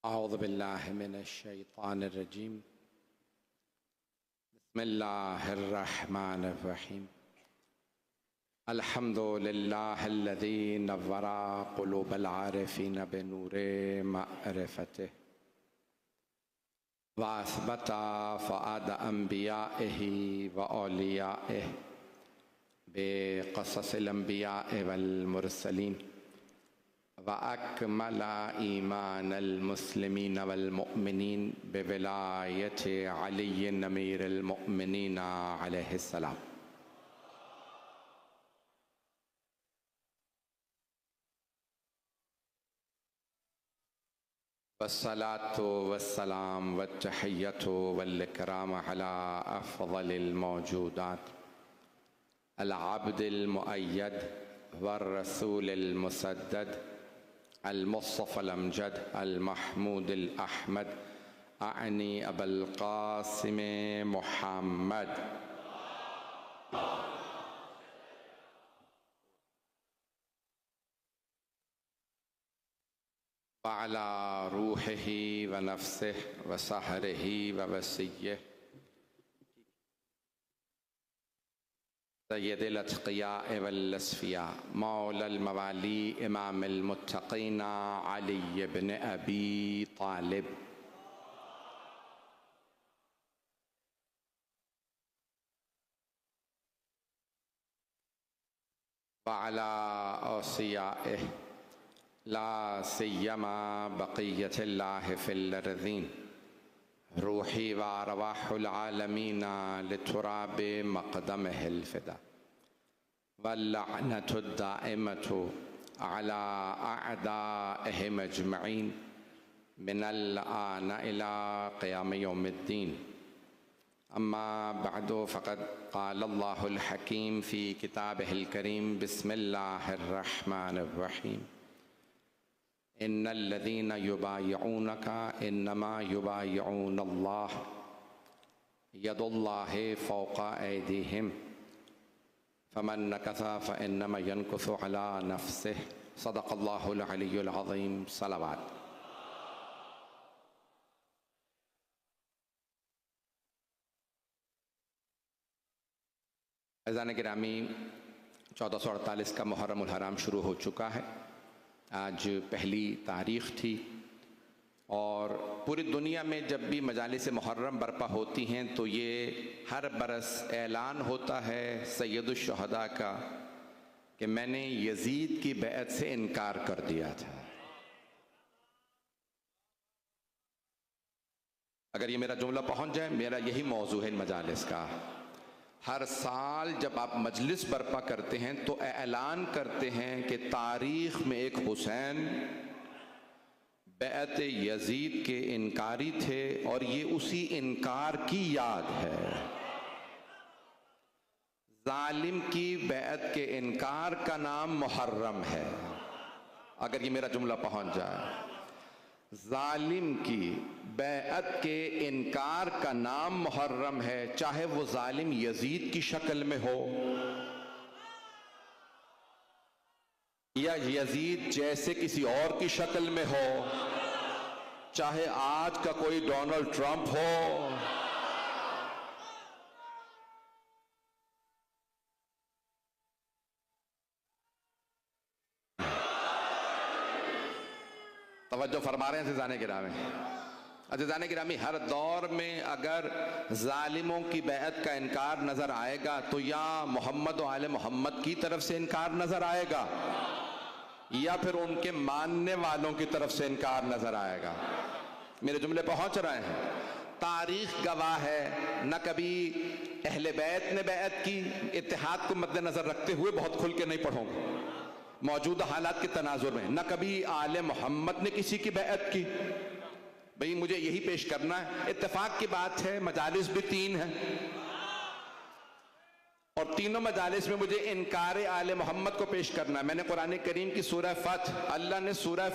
أعوذ بالله من الشيطان الرجيم. بسم الله الرحمن الرحيم. الحمد لله الذي نور قلوب العارفين بنور معرفته وأثبت فؤاد أنبيائه وأوليائه بقصص الأنبياء والمرسلين وأكمل إيمان المسلمين والمؤمنين بولاية علي أمير المؤمنين عليه السلام. والصلاة والسلام والتحية والإكرام على أفضل الموجودات العبد المؤيد والرسول المسدد المصطفى الأمجد المحمود الأحمد أعني أبا القاسم محمد وعلى روحه ونفسه وسحره ووسيه سید الاتقیاء والاسفیاء مولا الموالی امام المتقین علی بن ابی طالب وعلى اوصیائه لا سیما بقیت اللہ فی الارضین روحی و ارواح العالمین لتراب مقدمه الفدا واللعنة الدائمة على أعدائهم أجمعين من الآن إلى قيام يوم الدين. أما بعد فقد قال الله الحكيم في كتابه الكريم بسم الله الرحمن الرحيم إن الذين يبايعونك إنما يبايعون الله يد الله فوق أيديهم فمن نكث فإنما ينكث على نفسه صدق الله العلي العظيم. صلوات. عزیزان گرامی 1448 کا محرم الحرام شروع ہو چکا ہے. آج پہلی تاریخ تھی اور پوری دنیا میں جب بھی مجالس محرم برپا ہوتی ہیں تو یہ ہر برس اعلان ہوتا ہے سید الشہداء کا کہ میں نے یزید کی بیعت سے انکار کر دیا تھا. اگر یہ میرا جملہ پہنچ جائے، میرا یہی موضوع ہے ان مجالس کا. ہر سال جب آپ مجلس برپا کرتے ہیں تو اعلان کرتے ہیں کہ تاریخ میں ایک حسین بیعت یزید کے انکاری تھے اور یہ اسی انکار کی یاد ہے. ظالم کی بیعت کے انکار کا نام محرم ہے. اگر یہ میرا جملہ پہنچ جائے، ظالم کی بیعت کے انکار کا نام محرم ہے، چاہے وہ ظالم یزید کی شکل میں ہو یا یزید جیسے کسی اور کی شکل میں ہو، چاہے آج کا کوئی ڈونلڈ ٹرمپ ہو. توجہ فرما رہے ہیں عزیزان گرامی. عزیزان گرامی، ہر دور میں اگر ظالموں کی بیعت کا انکار نظر آئے گا تو یا محمد و آل محمد کی طرف سے انکار نظر آئے گا یا پھر ان کے ماننے والوں کی طرف سے انکار نظر آئے گا. میرے جملے پہنچ رہے ہیں. تاریخ گواہ ہے، نہ کبھی اہل بیت نے بیعت کی، اتحاد کو مد نظر رکھتے ہوئے بہت کھل کے نہیں پڑھوں گا موجودہ حالات کے تناظر میں، نہ کبھی آل محمد نے کسی کی بیعت کی. بھئی مجھے یہی پیش کرنا ہے. اتفاق کی بات ہے مجالس بھی 3 ہیں اور تینوں مجالس میں مجھے انکار آل محمد کو پیش کرنا ہے. میں نے قرآن کریم کی سورہ فتح، اللہ نے سورہ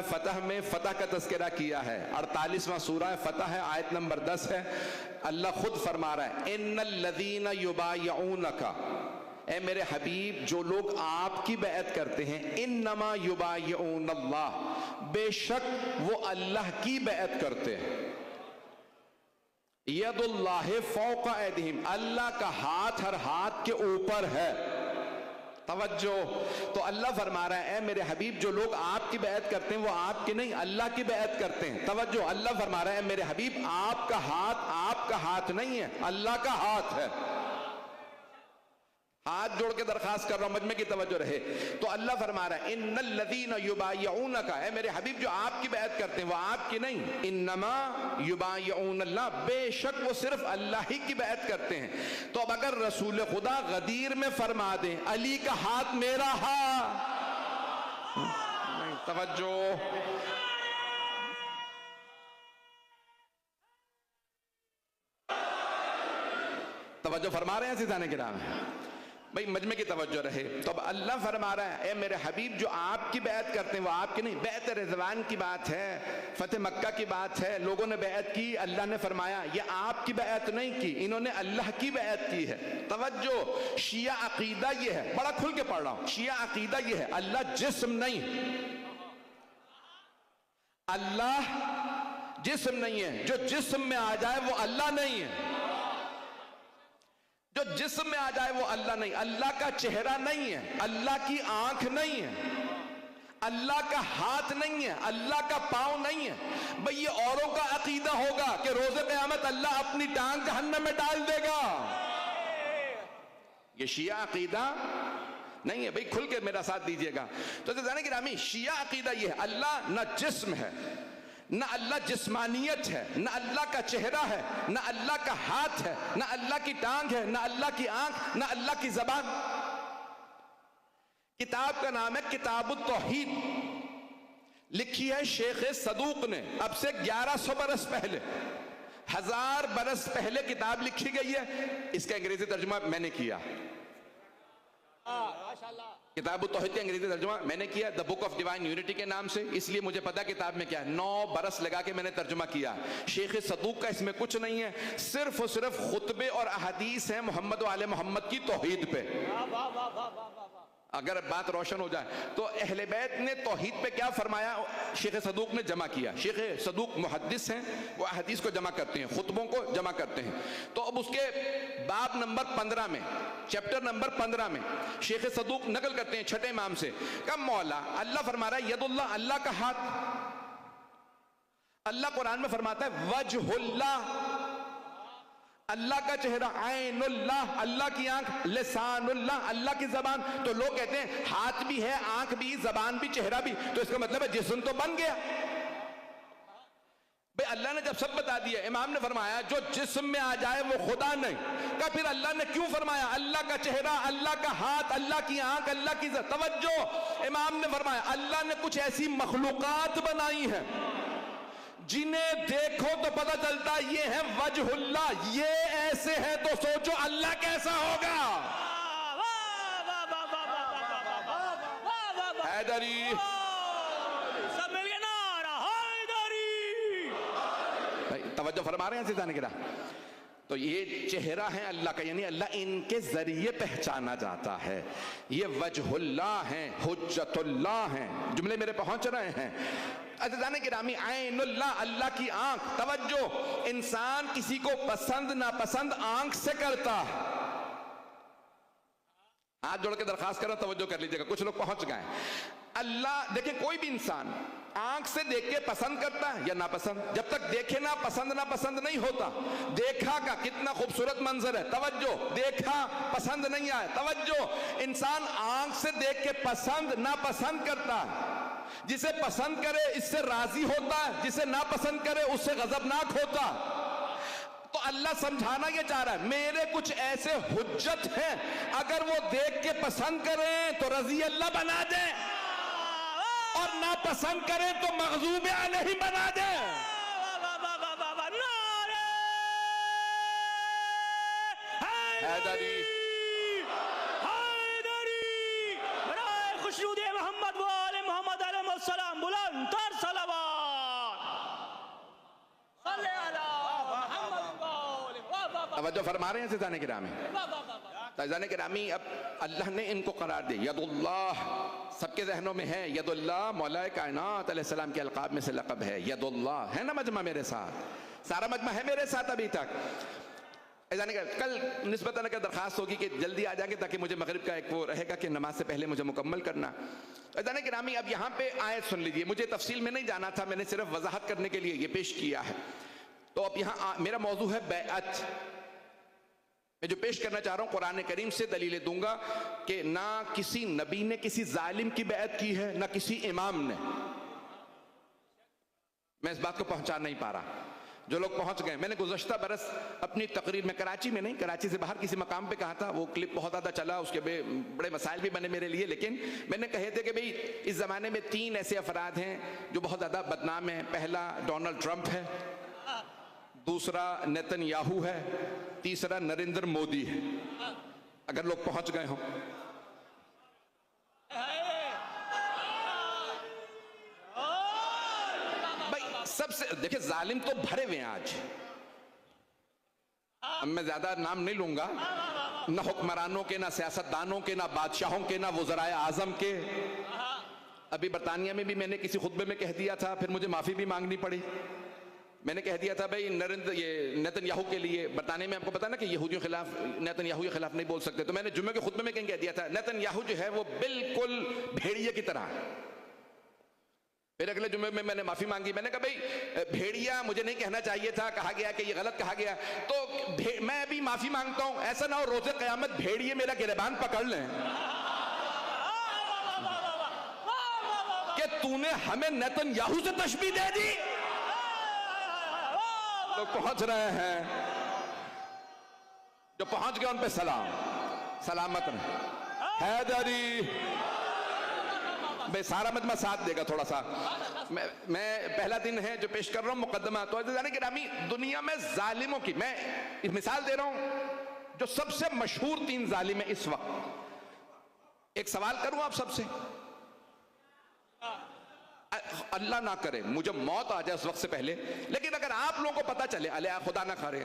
فتح میں فتح کا تذکرہ کیا ہے. 48واں سورہ فتح ہے، آیت نمبر 10 ہے. اللہ خود فرما رہا ہے ان الذین یبایعونک اے میرے حبیب جو لوگ آپ کی بیعت کرتے ہیں انما یبایعون اللہ، بے شک وہ اللہ کی بیعت کرتے ہیں. ید اللہ فوق ایدہم، اللہ کا ہاتھ ہر ہاتھ کے اوپر ہے. توجہ، تو اللہ فرما رہا ہے اے میرے حبیب جو لوگ آپ کی بیعت کرتے ہیں وہ آپ کی نہیں اللہ کی بیعت کرتے ہیں. توجہ، اللہ فرما رہا ہے اے میرے حبیب آپ کا ہاتھ نہیں ہے، اللہ کا ہاتھ ہے. ہاتھ جوڑ کے درخواست کر رہا ہوں مجمع کی توجہ رہے. تو اللہ فرما رہا ہے ان الذین یبایعونک، اے میرے حبیب جو آپ کی بیعت کرتے ہیں وہ آپ کی نہیں، انما یبایعون اللہ، بے شک وہ صرف اللہ ہی کی بیعت کرتے ہیں. تو اب اگر رسول خدا غدیر میں فرما دیں علی کا ہاتھ میرا توجہ، توجہ فرما رہے ہیں عزیزان کرام، بھئی مجمع کی توجہ رہے. تو اب اللہ فرما رہا ہے اے میرے حبیب جو آپ کی بیعت کرتے ہیں وہ آپ کی نہیں. بیعت رضوان کی بات ہے، فتح مکہ کی بات ہے، لوگوں نے بیعت کی، اللہ نے فرمایا یہ آپ کی بیعت نہیں کی، انہوں نے اللہ کی بیعت کی ہے. توجہ، شیعہ عقیدہ یہ ہے، بڑا کھل کے پڑھ رہا ہوں، شیعہ عقیدہ یہ ہے اللہ جسم نہیں، اللہ جسم نہیں ہے. جو جسم میں آ جائے وہ اللہ نہیں ہے، جو جسم میں آ جائے وہ اللہ نہیں. اللہ کا چہرہ نہیں ہے، اللہ کی آنکھ نہیں ہے، اللہ کا ہاتھ نہیں ہے، اللہ کا پاؤں نہیں ہے. بھئی یہ اوروں کا عقیدہ ہوگا کہ روز قیامت اللہ اپنی ٹانگ جہنم میں ڈال دے گا، یہ شیعہ عقیدہ نہیں ہے. بھئی کھل کے میرا ساتھ دیجئے گا. تو عزیزان گرامی شیعہ عقیدہ یہ ہے اللہ نہ جسم ہے، نہ اللہ جسمانیت ہے، نہ اللہ کا چہرہ ہے، نہ اللہ کا ہاتھ ہے، نہ اللہ کی ٹانگ ہے، نہ اللہ کی آنکھ، نہ اللہ کی زبان. کتاب کا نام ہے کتاب التوحید، لکھی ہے شیخ صدوق نے، اب سے 1100 برس پہلے، 1000 برس پہلے کتاب لکھی گئی ہے. اس کا انگریزی ترجمہ میں نے کیا، کتاب التوحید کا انگریزی ترجمہ میں نے کیا، دا بک آف ڈیوائن یونٹی کے نام سے، اس لیے مجھے پتا کتاب میں کیا ہے. 9 برس لگا کے میں نے ترجمہ کیا. شیخ صدوق کا اس میں کچھ نہیں ہے، صرف اور صرف خطبے اور احادیث ہیں محمد و آل محمد کی توحید پہ. اگر بات روشن ہو جائے تو اہل بیت نے توحید پہ کیا فرمایا شیخ صدوق نے جمع کیا. شیخ صدوق محدث ہیں، وہ احادیث کو جمع کرتے ہیں، خطبوں کو جمع کرتے ہیں. تو اب اس کے باب نمبر 15 میں، چیپٹر نمبر 15 میں شیخ صدوق نقل کرتے ہیں چھٹے امام سے، کم مولا اللہ فرما رہا ہے ید اللہ، اللہ کا ہاتھ. اللہ قرآن میں فرماتا ہے وجہ اللہ، اللہ کا چہرہ، عین اللہ، اللہ کی آنکھ، لسان اللہ، اللہ کی زبان. تو لوگ کہتے ہیں ہاتھ بھی ہے، آنکھ بھی، زبان بھی، چہرہ بھی، تو اس کا مطلب ہے جسم تو بن گیا. بھئی اللہ نے جب سب بتا دیا، امام نے فرمایا جو جسم میں آ جائے وہ خدا نہیں. کہ پھر اللہ نے کیوں فرمایا اللہ کا چہرہ، اللہ کا ہاتھ، اللہ کی آنکھ، اللہ کی زبان. توجہ، امام نے فرمایا اللہ نے کچھ ایسی مخلوقات بنائی ہیں جنہیں دیکھو تو پتہ چلتا یہ ہے وجہ اللہ، یہ ایسے ہیں تو سوچو اللہ کیسا ہوگا. حیدری سب مل کے نعرہ حیدری. توجہ فرما رہے ہیں عزیزان کرام. تو یہ چہرہ ہے اللہ کا، یعنی اللہ ان کے ذریعے پہچانا جاتا ہے. یہ وجہ اللہ ہیں، حجت اللہ ہیں. جملے میرے پہنچ رہے ہیں عزیزان گرامی. عین اللہ، اللہ کی آنکھ. توجہ، انسان کسی کو پسند ناپسند آنکھ سے کرتا. ہاتھ جوڑ کے درخواست کر رہا، توجہ کر لیجئے گا، کچھ لوگ پہنچ گئے. اللہ دیکھیں کوئی بھی انسان آنکھ سے دیکھ کے پسند کرتا ہے یا ناپسند. جب تک دیکھے نا پسند نہیں ہوتا. دیکھا کا کتنا خوبصورت منظر ہے، توجہ، دیکھا پسند نہیں آیا. توجہ، انسان آنکھ سے دیکھ کے پسند ناپسند کرتا ہے. جسے پسند کرے اس سے راضی ہوتا ہے، جسے ناپسند کرے اس سے غضبناک ہوتا. تو اللہ سمجھانا یہ چاہ رہا ہے میرے کچھ ایسے حجت ہیں، اگر وہ دیکھ کے پسند کریں تو رضی اللہ بنا دیں، اور ناپسند کریں تو مغضوب علیہ بنا دیں. حیدری برائے خوشنود محمد و آل محمد علیہ السلام بلند تر صلوات. صلی اللہ محمد و آل. توجہ فرما رہے ہیں عزیزان گرامی. عزیزان گرامی اب اللہ نے ان کو قرار دی ید اللہ، سب کے ذہنوں میں ہے ید اللہ، مولا کائنات علیہ السلام کے القاب میں سے لقب ہے ید اللہ، ہے نا مجمع میرے ساتھ، سارا مجمع ہے میرے ساتھ ابھی تک. کل نسبتاً اگر درخواست ہوگی کہ جلدی آ جائیں گے تاکہ مجھے مغرب کا ایک وہ رہے گا کہ نماز سے پہلے مجھے مکمل کرنا. عزیزان گرامی اب یہاں پہ آیت سن لیجیے، مجھے تفصیل میں نہیں جانا تھا، میں نے صرف وضاحت کرنے کے لیے یہ پیش کیا ہے. تو اب یہاں میرا موضوع ہے بیعت. میں جو پیش کرنا چاہ رہا ہوں قرآن کریم سے دلیلیں دوں گا کہ نہ کسی نبی نے کسی ظالم کی بیعت کی ہے، نہ کسی امام نے. میں اس بات کو پہنچا نہیں پا رہا، جو لوگ پہنچ گئے. میں نے گزشتہ برس اپنی تقریر میں کراچی میں نہیں، کراچی سے باہر کسی مقام پہ کہا تھا، وہ کلپ بہت زیادہ چلا، اس کے بڑے مسائل بھی بنے میرے لیے، لیکن میں نے کہے تھے کہ بھئی اس زمانے میں 3 ایسے افراد ہیں جو بہت زیادہ بدنام ہیں. پہلا ڈونلڈ ٹرمپ ہے، دوسرا نیتن یاہو ہے، تیسرا نریندر مودی ہے. اگر لوگ پہنچ گئے ہوں بھائی سب سے دیکھیں ظالم تو بھرے ہوئے ہیں آج. اب میں زیادہ نام نہیں لوں گا، نہ حکمرانوں کے، نہ سیاستدانوں کے، نہ بادشاہوں کے، نہ وزرائے اعظم کے. ابھی برطانیہ میں بھی میں نے کسی خطبے میں کہہ دیا تھا، پھر مجھے معافی بھی مانگنی پڑی. میں نے کہہ دیا تھا بھائی نیتن یاہو کے لیے، برطانیہ میں آپ کو پتا نا کہ یہودیوں کے خلاف، نیتن یاہو کے خلاف نہیں بول سکتے، تو میں نے جمعے کے خطبے میں کہہ دیا تھا نیتن یاہو جو ہے وہ بالکل بھیڑیے کی طرح. پھر اگلے جمعے میں نے معافی مانگی، میں نے کہا بھائی بھیڑیا مجھے نہیں کہنا چاہیے تھا، کہا گیا کہ یہ غلط کہا گیا، تو میں ابھی معافی مانگتا ہوں. ایسا نہ ہو روز قیامت بھیڑیے میرا گریبان پکڑ لیں کہ تو نے ہمیں نیتن یاہو سے تشبیہ دے دی. لوگ پہنچ رہے ہیں، جو پہنچ گئے ان پہ سلام، سلامت رہے. حیدری بھئی سارا مجمع ساتھ دے گا تھوڑا سا. میں پہلا دن ہے جو پیش کر رہا ہوں مقدمہ. تو عزیزان گرامی دنیا میں ظالموں کی میں مثال دے رہا ہوں جو سب سے مشہور 3 ظالم ہیں اس وقت. ایک سوال کروں آپ سب سے، اللہ نہ کرے مجھے موت آ جائے اس وقت سے پہلے، لیکن اگر آپ لوگوں کو پتا چلے، خدا نہ کرے،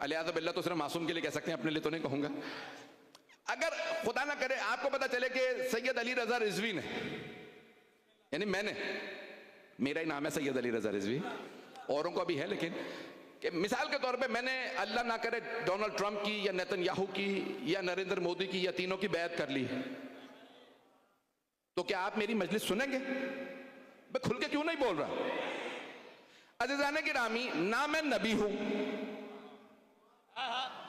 علیہ باللہ تو صرف معصوم کے لیے کہہ سکتے ہیں، اپنے لیے تو نہیں کہوں گا، اگر خدا نہ کرے آپ کو پتا چلے کہ سید علی رضا رضوی نے، یعنی میں نے، میرا ہی نام ہے سید علی رضا رضوی، اوروں کو بھی ہے لیکن کہ مثال کے طور پہ میں نے اللہ نہ کرے ڈونلڈ ٹرمپ کی یا نیتن یاہو کی یا نریندر مودی کی یا تینوں کی بیعت کر لی، تو کیا آپ میری مجلس سنیں گے؟ میں کھل کے کیوں نہیں بول رہا؟ عزیزان گرامی نہ میں نبی ہوں،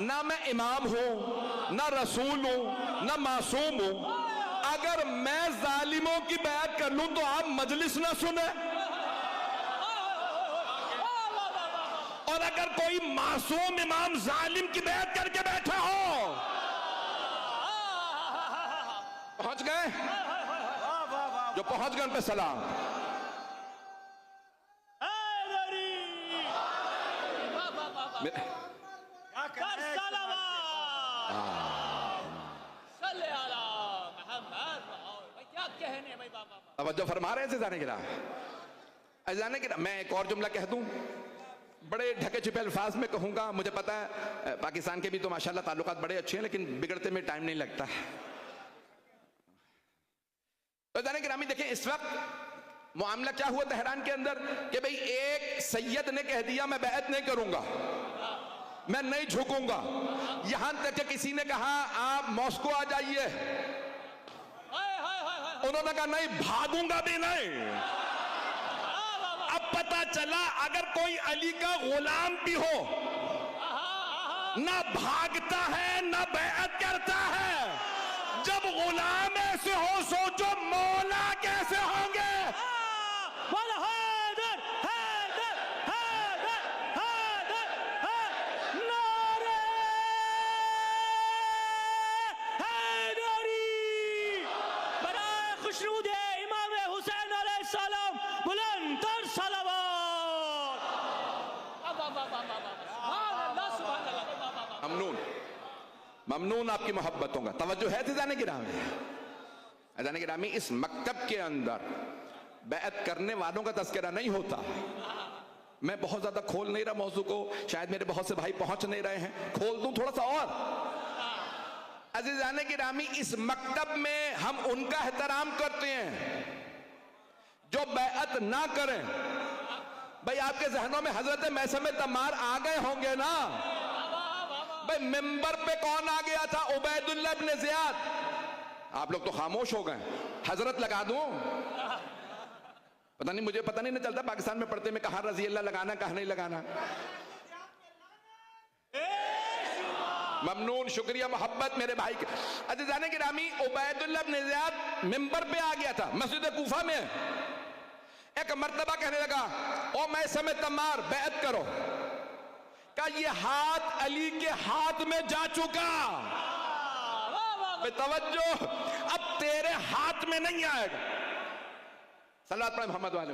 نہ میں امام ہوں، نہ رسول ہوں، نہ معصوم ہوں. اگر میں ظالموں کی بیعت کر لوں تو آپ مجلس نہ سنیں، اور اگر کوئی معصوم امام ظالم کی بیعت کر کے بیٹھا ہو، پہنچ گئے؟ جو پہنچ گئے ان پہ سلام. توجہ فرما رہے ہیں عزیزان گرامی. عزیزان گرامی میں ایک اور جملہ کہہ دوں، بڑے ڈھکے چھپے الفاظ میں کہوں گا، مجھے پتا ہے پاکستان کے بھی تو ماشاءاللہ تعلقات بڑے اچھے ہیں لیکن بگڑتے میں ٹائم نہیں لگتا. عزیزان گرامی دیکھیں اس وقت معاملہ کیا ہوا تہران کے اندر کہ بھئی ایک سید نے کہہ دیا میں بیعت نہیں کروں گا، میں نہیں جھکوں گا، یہاں تک کہ کسی نے کہا آپ ماسکو آ جائیے، انہوں نے کہا نہیں بھاگوں گا بھی نہیں. اب پتا چلا اگر کوئی علی کا غلام بھی ہو، نہ بھاگتا ہے نہ بیعت کرتا ہے. جب غلام ایسے ہو سوچو مولا کیسے ہوں گے. ممنون آپ کی محبتوں کا. توجہ ہے عزیزان گرامی. عزیزان گرامی اس مکتب کے اندر بیعت کرنے والوں کا تذکرہ نہیں ہوتا. میں بہت زیادہ کھول نہیں رہا موضوع کو، شاید میرے بہت سے بھائی پہنچ نہیں رہے ہیں، کھول دوں تھوڑا سا اور. عزیزان گرامی اس مکتب میں ہم ان کا احترام کرتے ہیں جو بیعت نہ کریں. بھئی آپ کے ذہنوں میں حضرت میثم تمار آ گئے ہوں گے نا. بھئی ممبر پہ کون آ گیا تھا؟ عبید اللہ ابن زیاد. آپ لوگ تو خاموش ہو گئے. حضرت لگا دوں؟ پتہ نہیں، مجھے پتہ نہیں چلتا پاکستان میں پڑھتے میں کہاں رضی اللہ لگانا کہاں نہیں لگانا. ممنون، شکریہ، محبت میرے بھائی کے. عزیزان گرامی عبید اللہ ابن زیاد ممبر پہ آ گیا تھا، مسجد کوفہ میں ایک مرتبہ کہنے لگا او میثم تمار بیعت کرو. کہا یہ ہاتھ علی کے ہاتھ میں جا چکا. بے توجہ، اب تیرے ہاتھ میں نہیں آئے گا. صلوات پڑھیں محمد والے.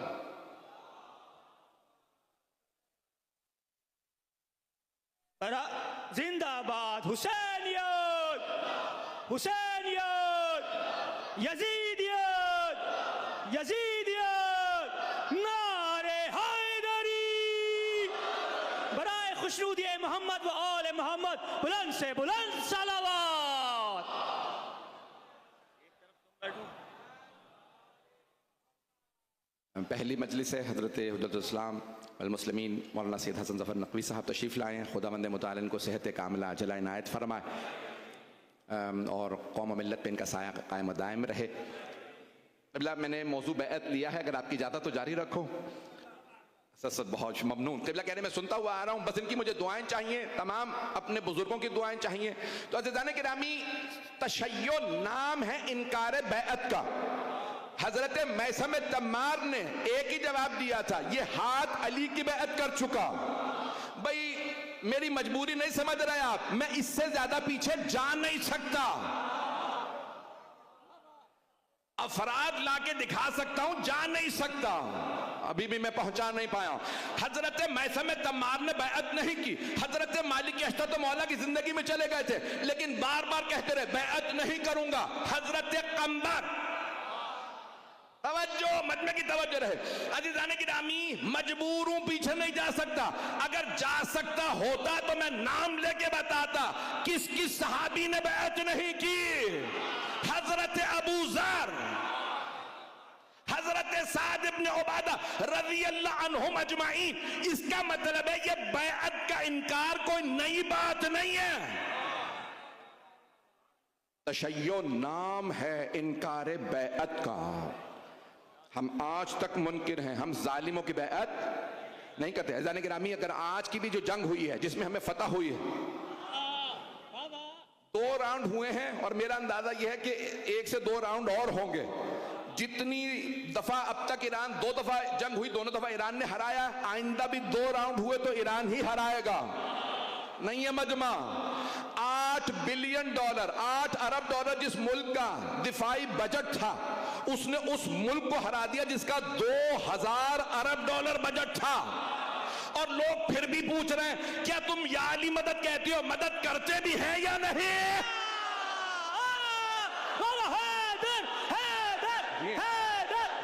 زندہ باد حسینیت، حسینیت، یزیدیت، یزیدیت، نعرہ حیدری. برائے خوشنودی محمد و آل محمد بلند سے بلند صلوات. پہلی مجلس ہے حضرت حجت الاسلام والمسلمین مولانا سید حسن ظفر نقوی صاحب تشریف لائے ہیں. خداوند متعال ان کو صحت کاملہ عاجلہ عنایت فرمائے اور قوم و ملت پہ ان کا سایہ قائم و دائم رہے. قبلہ میں نے موضوع بیعت لیا ہے، اگر آپ کی اجازت تو جاری رکھو. بہت ممنون. قبلہ کہنے میں سنتا ہوا آ رہا ہوں، بس ان کی مجھے دعائیں چاہیے، تمام اپنے بزرگوں کی دعائیں چاہیے. تو عزیزان گرامی تشیع نام ہے انکار بیعت کا. حضرت میثم تمار نے ایک ہی جواب دیا تھا، یہ ہاتھ علی کی بیعت کر چکا. بھئی میری مجبوری نہیں سمجھ رہے آپ، میں اس سے زیادہ پیچھے جا نہیں سکتا. افراد لا کے دکھا سکتا ہوں، جا نہیں سکتا. ابھی بھی میں پہنچا نہیں پایا. حضرت میثم تمار نے بیعت نہیں کی. حضرت مالک اشتر مولا کی زندگی میں چلے گئے تھے لیکن بار بار کہتے رہے بیعت نہیں کروں گا. حضرت قمبر، توجہ، مجمع کی توجہ رہے. عزیزان گرامی مجبور ہوں، پیچھے نہیں جا سکتا. اگر جا سکتا ہوتا تو میں نام لے کے بتاتا کس کس صحابی نے بیعت نہیں کی. حضرت ابو ذر، حضرت سعد ابن عبادہ رضی اللہ عنہم اجمعین. اس کا مطلب ہے یہ بیعت کا انکار کوئی نئی بات نہیں ہے. تشیع نام ہے انکار بیعت کا. ہم آج تک منکر ہیں، ہم ظالموں کی بیعت نہیں کرتے. عزیزان گرامی اگر آج کی بھی جو جنگ ہوئی ہے جس میں ہمیں فتح ہوئی ہے، 2 راؤنڈ ہوئے ہیں اور میرا اندازہ یہ ہے کہ 1 سے 2 راؤنڈ اور ہوں گے. جتنی دفعہ اب تک ایران 2 دفعہ جنگ ہوئی، دونوں دفعہ ایران نے ہرایا. آئندہ بھی 2 راؤنڈ ہوئے تو ایران ہی ہرائے گا. نہیں ہے مجمع. 8 بلین ڈالر، 8 ارب ڈالر جس ملک کا دفاعی بجٹ تھا، اس نے اس ملک کو ہرا دیا جس کا 2000 ارب ڈالر بجٹ تھا. اور لوگ پھر بھی پوچھ رہے ہیں کیا تم یا علی مدد کہتے ہو، مدد کرتے بھی ہیں یا نہیں؟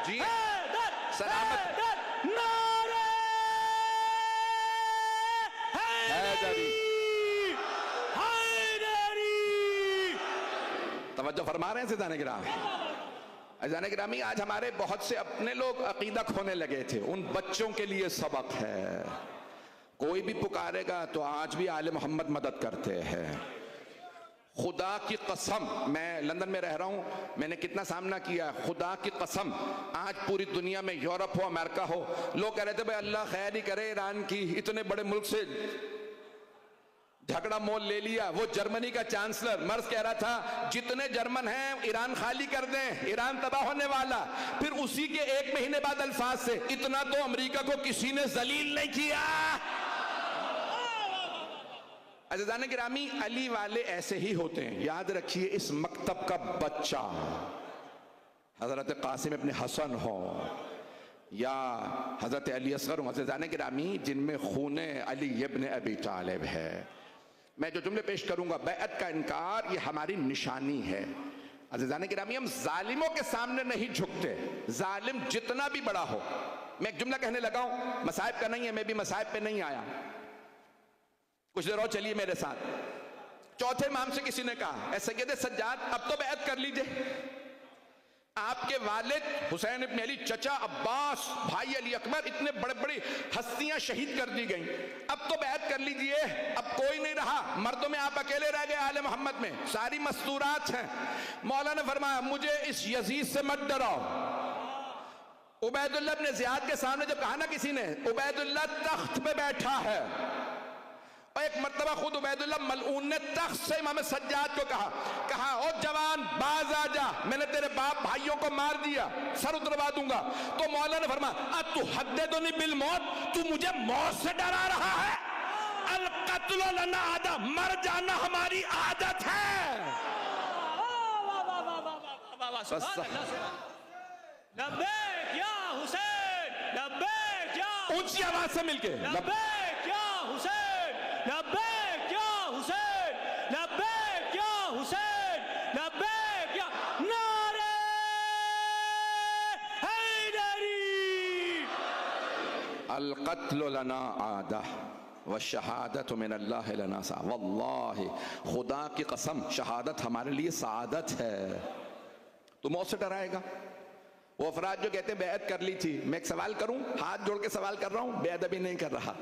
جی سلامت. توجہ فرما رہے ہیں عزیزان گرامی. عزیزان گرامی آج ہمارے بہت سے اپنے لوگ عقیدہ کھونے لگے تھے. ان بچوں کے لیے سبق ہے. کوئی بھی پکارے گا تو آج بھی آل محمد مدد کرتے ہیں. خدا کی قسم، میں لندن میں رہ رہا ہوں، میں نے کتنا سامنا کیا ہے. خدا کی قسم آج پوری دنیا میں، یورپ ہو امریکہ ہو، لوگ کہہ رہے تھے بھائی اللہ خیر ہی کرے، ایران کی اتنے بڑے ملک سے جھگڑا مول لے لیا. وہ جرمنی کا چانسلر مرز کہہ رہا تھا جتنے جرمن ہیں ایران خالی کر دیں، ایران تباہ ہونے والا. پھر اسی کے 1 مہینے بعد الفاظ سے اتنا تو امریکہ کو کسی نے ذلیل نہیں کیا. عزیزان گرامی علی والے ایسے ہی ہوتے ہیں. یاد رکھیے اس مکتب کا بچہ حضرت قاسم ابن حسن ہو یا حضرت علی اصغر ہوں، عزیزان گرامی جن میں خون علی ابن ابی طالب ہے. میں جو جملے پیش کروں گا، بیعت کا انکار یہ ہماری نشانی ہے. عزیزان گرامی ہم ظالموں کے سامنے نہیں جھکتے، ظالم جتنا بھی بڑا ہو. میں ایک جملہ کہنے لگا ہوں، مصائب کا نہیں ہے، میں بھی مصائب پہ نہیں آیا. کچھ دیر اور چلیے میرے ساتھ. چوتھے امام سے کسی نے کہا اے سید سجاد اب تو بیعت کر لیجئے، آپ کے والد حسین ابن علی، چچا عباس، بھائی علی اکبر، اتنے بڑے بڑی ہستیاں شہید کر دی گئیں، اب تو بیعت کر لیجئے، اب کوئی نہیں رہا، مردوں میں آپ اکیلے رہ گئے آل محمد میں، ساری مستورات ہیں۔ مولا نے فرمایا مجھے اس یزید سے مت ڈراؤ۔ عبید اللہ ابن زیاد کے سامنے جب کہا نا کسی نے عبید اللہ تخت پہ بیٹھا ہے، اور ایک مرتبہ خود عبید اللہ ملعون نے تخت سے امام سجاد کو کہا او جوان باز آ جا، میں نے تیرے باپ بھائیوں کو مار دیا، سر اتروا دوں گا۔ تو مولا نے فرمایا اتحدثنی بالموت، تو مجھے موت سے ڈرا رہا ہے؟ القتل لنا عادہ، مر جانا ہماری عادت ہے۔ لبیک یا حسین، لبیک یا اونچی آواز سے مل کے لبیک یا حسین، لبیک یا حسین، لبیک یا حسین، لبیک یا نعرہ حیدری۔ القتل لنا عادہ والشہادت من اللہ لنا سعادت، واللہ خدا کی قسم شہادت ہمارے لیے سعادت ہے۔ تو موت سے ڈرائے گا؟ وہ افراد جو کہتے ہیں بیعت کر لی تھی، میں ایک سوال کروں، ہاتھ جوڑ کے سوال کر رہا ہوں، بے ادبی نہیں کر رہا۔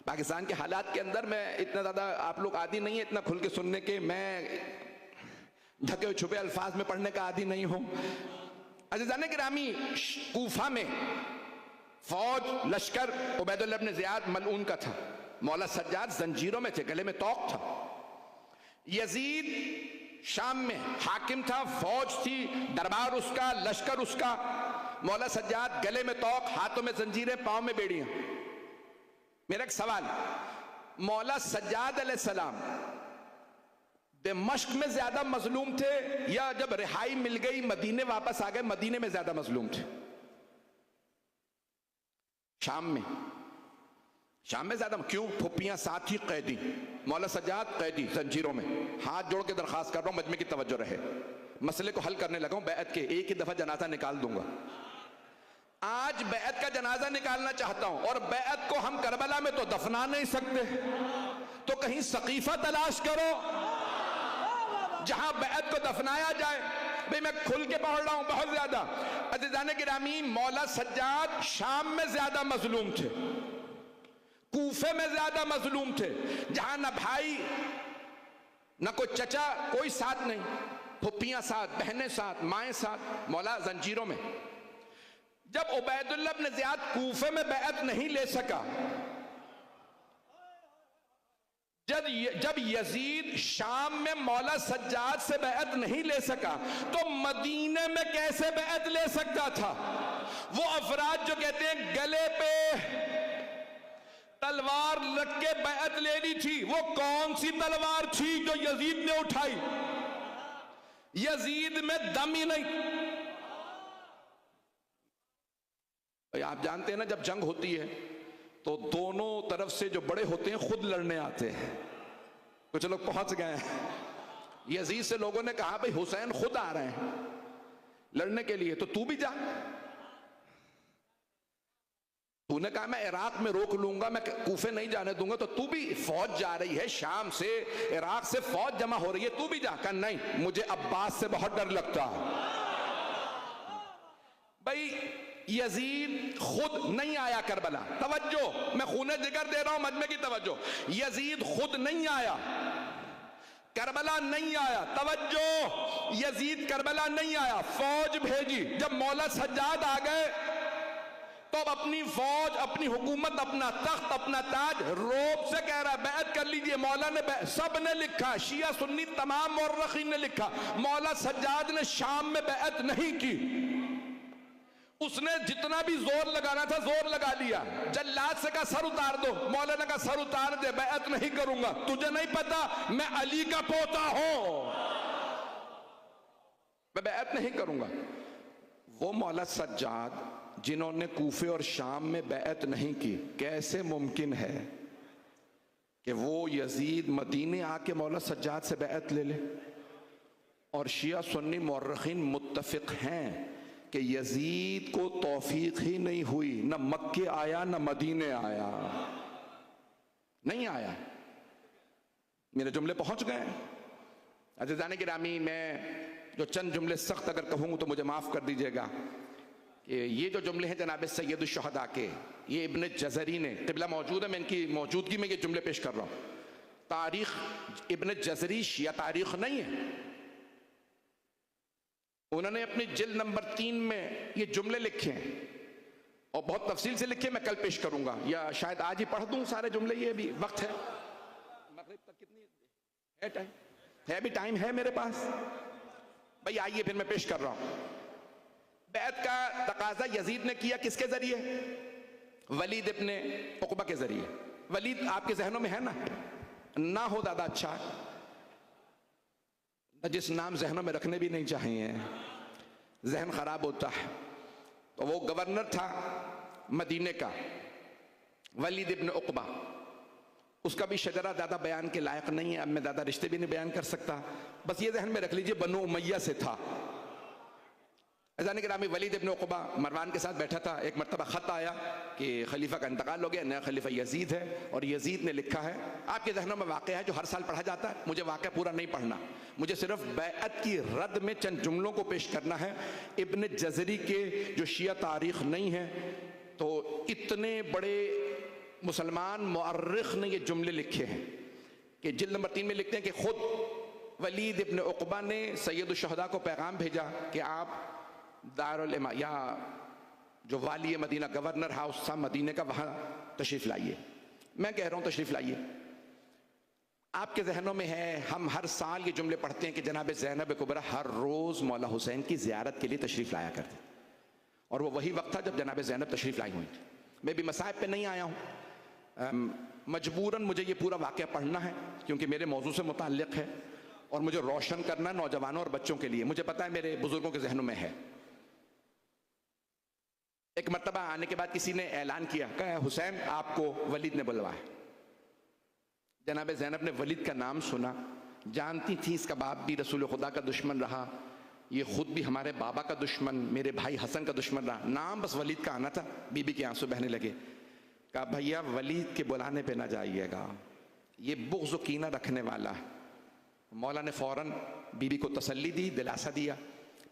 پاکستان کے حالات کے اندر میں اتنا زیادہ آپ لوگ عادی نہیں ہیں اتنا کھل کے سننے کے، میں ڈھکے ہوئے چھپے الفاظ میں پڑھنے کا عادی نہیں ہوں۔ عزیزان گرامی، کوفہ میں فوج لشکر عبید اللہ ابن زیاد ملعون کا تھا، مولا سجاد زنجیروں میں تھے، گلے میں طوق تھا۔ یزید شام میں حاکم تھا، فوج تھی، دربار اس کا، لشکر اس کا، مولا سجاد گلے میں طوق، ہاتھوں میں زنجیریں، پاؤں میں بیڑیاں۔ میرا ایک سوال، مولا سجاد علیہ السلام دمشق میں زیادہ مظلوم تھے یا جب رہائی مل گئی مدینے واپس آ گئے مدینے میں زیادہ مظلوم تھے؟ شام میں زیادہ کیوں؟ پھپھیاں ساتھ ہی قیدی، مولا سجاد قیدی زنجیروں میں۔ ہاتھ جوڑ کے درخواست کر رہا ہوں مجمع کی توجہ رہے، مسئلے کو حل کرنے لگا ہوں بیعت کے، ایک ہی دفعہ جنازہ نکال دوں گا۔ آج بیعت کا جنازہ نکالنا چاہتا ہوں، اور بیعت کو ہم کربلا میں تو دفنا نہیں سکتے، تو کہیں سقیفہ تلاش کرو جہاں بیعت کو دفنایا جائے۔ بھئی میں کھل کے پڑھ رہا ہوں بہت زیادہ۔ عزیزان گرامی، مولا سجاد شام میں زیادہ مظلوم تھے، کوفے میں زیادہ مظلوم تھے، جہاں نہ بھائی نہ کوئی چچا، کوئی ساتھ نہیں، پھپھیاں ساتھ، بہنیں ساتھ، مائیں ساتھ، مولا زنجیروں میں۔ جب عبید اللہ ابن زیاد کوفے میں بیعت نہیں لے سکا، جب یزید شام میں مولا سجاد سے بیعت نہیں لے سکا تو مدینے میں کیسے بیعت لے سکتا تھا؟ وہ افراد جو کہتے ہیں گلے پہ تلوار لٹ کے بیعت لینی تھی، وہ کون سی تلوار تھی جو یزید نے اٹھائی؟ یزید میں دم ہی نہیں۔ آپ جانتے ہیں نا جب جنگ ہوتی ہے تو دونوں طرف سے جو بڑے ہوتے ہیں خود لڑنے آتے ہیں، کچھ لوگ پہنچ گئے ہیں۔ یزید سے لوگوں نے کہا بھئی حسین خود آ رہے ہیں لڑنے کے لیے، تو بھی جا۔ تو نے کہا میں عراق میں روک لوں گا، میں کوفے نہیں جانے دوں گا، تو بھی فوج جا رہی ہے شام سے، عراق سے فوج جمع ہو رہی ہے، تو بھی جا۔ کہا نہیں، مجھے عباس سے بہت ڈر لگتا۔ بھئی یزید خود نہیں آیا کربلا، توجہ، میں خون جگر دے رہا ہوں مجمع کی توجہ، یزید خود نہیں آیا کربلا، نہیں آیا، توجہ، یزید کربلا نہیں آیا، فوج بھیجی۔ جب مولا سجاد آ گئے تو اب اپنی فوج، اپنی حکومت، اپنا تخت، اپنا تاج روب سے کہہ رہا ہے بیعت کر لیجئے۔ مولا نے سب نے لکھا، شیعہ سنی تمام مورخین نے لکھا، مولا سجاد نے شام میں بیعت نہیں کی۔ اس نے جتنا بھی زور لگانا تھا زور لگا لیا، جلاد سے کہا سر اتار دو، مولا نے کہا سر اتار دے، بیعت نہیں کروں گا، تجھے نہیں پتا میں علی کا پوتا ہوں، میں بیعت نہیں کروں گا۔ وہ مولا سجاد جنہوں نے کوفے اور شام میں بیعت نہیں کی، کیسے ممکن ہے کہ وہ یزید مدینے آ کے مولا سجاد سے بیعت لے لے؟ اور شیعہ سنی مورخین متفق ہیں کہ یزید کو توفیق ہی نہیں ہوئی، نہ مکے آیا نہ مدینے آیا، نہیں آیا۔ میرے جملے پہنچ گئے ہیں؟ عزیزان گرامی، میں جو چند جملے سخت اگر کہوں تو مجھے معاف کر دیجئے گا کہ یہ جو جملے ہیں جناب سید الشہداء کے، یہ ابن جزری نے، قبلہ موجود ہے، میں ان کی موجودگی میں یہ جملے پیش کر رہا ہوں، تاریخ ابن جزری شیعہ تاریخ نہیں ہے، انہوں نے اپنی جلد نمبر 3 میں یہ جملے لکھے ہیں اور بہت تفصیل سے لکھے، میں کل پیش کروں گا یا شاید آج ہی پڑھ دوں سارے جملے، یہ بھی وقت ہے، مغرب تک کتنی ہے ٹائم؟ ہے بھی ٹائم ہے میرے پاس؟ بھئی آئیے پھر میں پیش کر رہا ہوں۔ بیعت کا تقاضا یزید نے کیا کس کے ذریعے؟ ولید ابن عقبہ کے ذریعے۔ ولید آپ کے ذہنوں میں ہے نہ ہو زیادہ اچھا ہے، جس نام ذہنوں میں رکھنے بھی نہیں چاہیے، ذہن خراب ہوتا ہے۔ تو وہ گورنر تھا مدینے کا، ولید ابن عقبہ، اس کا بھی شجرہ زیادہ بیان کے لائق نہیں ہے، اب میں زیادہ رشتے بھی نہیں بیان کر سکتا، بس یہ ذہن میں رکھ لیجئے بنو امیہ سے تھا۔ عزیزان گرامی، ولید ابن عقبہ مروان کے ساتھ بیٹھا تھا، ایک مرتبہ خط آیا کہ خلیفہ کا انتقال ہو گیا، نیا خلیفہ یزید ہے، اور یزید نے لکھا ہے، آپ کے ذہنوں میں واقعہ ہے جو ہر سال پڑھا جاتا ہے، مجھے واقعہ پورا نہیں پڑھنا، مجھے صرف بیعت کی رد میں چند جملوں کو پیش کرنا ہے۔ ابن جزری کے جو شیعہ تاریخ نہیں ہے، تو اتنے بڑے مسلمان مورخ نے یہ جملے لکھے ہیں کہ جلد نمبر 3 میں لکھتے ہیں کہ خود ولید ابن عقبہ نے سید الشہداء کو پیغام بھیجا کہ آپ دارالامام یا جو والی مدینہ گورنر ہاؤس تھا مدینہ کا، وہاں تشریف لائیے۔ میں کہہ رہا ہوں تشریف لائیے۔ آپ کے ذہنوں میں ہے، ہم ہر سال یہ جملے پڑھتے ہیں کہ جناب زینب کبریٰ ہر روز مولا حسین کی زیارت کے لیے تشریف لایا کرتے، اور وہ وہی وقت تھا جب جناب زینب تشریف لائی ہوئی تھی۔ میں بھی مصائب پہ نہیں آیا ہوں، مجبوراً مجھے یہ پورا واقعہ پڑھنا ہے کیونکہ میرے موضوع سے متعلق ہے اور مجھے روشن کرنا ہے نوجوانوں اور بچوں کے لیے، مجھے پتا ہے میرے بزرگوں کے ذہنوں میں ہے۔ ایک مرتبہ آنے کے بعد کسی نے اعلان کیا کہ حسین آپ کو ولید نے بلوایا۔ جناب زینب نے ولید کا نام سنا، جانتی تھی اس کا باپ بھی رسول خدا کا دشمن رہا، یہ خود بھی ہمارے بابا کا دشمن، میرے بھائی حسن کا دشمن رہا، نام بس ولید کا آنا تھا۔ بی بی کے آنسو بہنے لگے، کہا بھیا ولید کے بلانے پہ نہ جائیے گا، یہ بغض و کینہ رکھنے والا ہے۔ مولا نے فوراً بی بی کو تسلی دی، دلاسا دیا،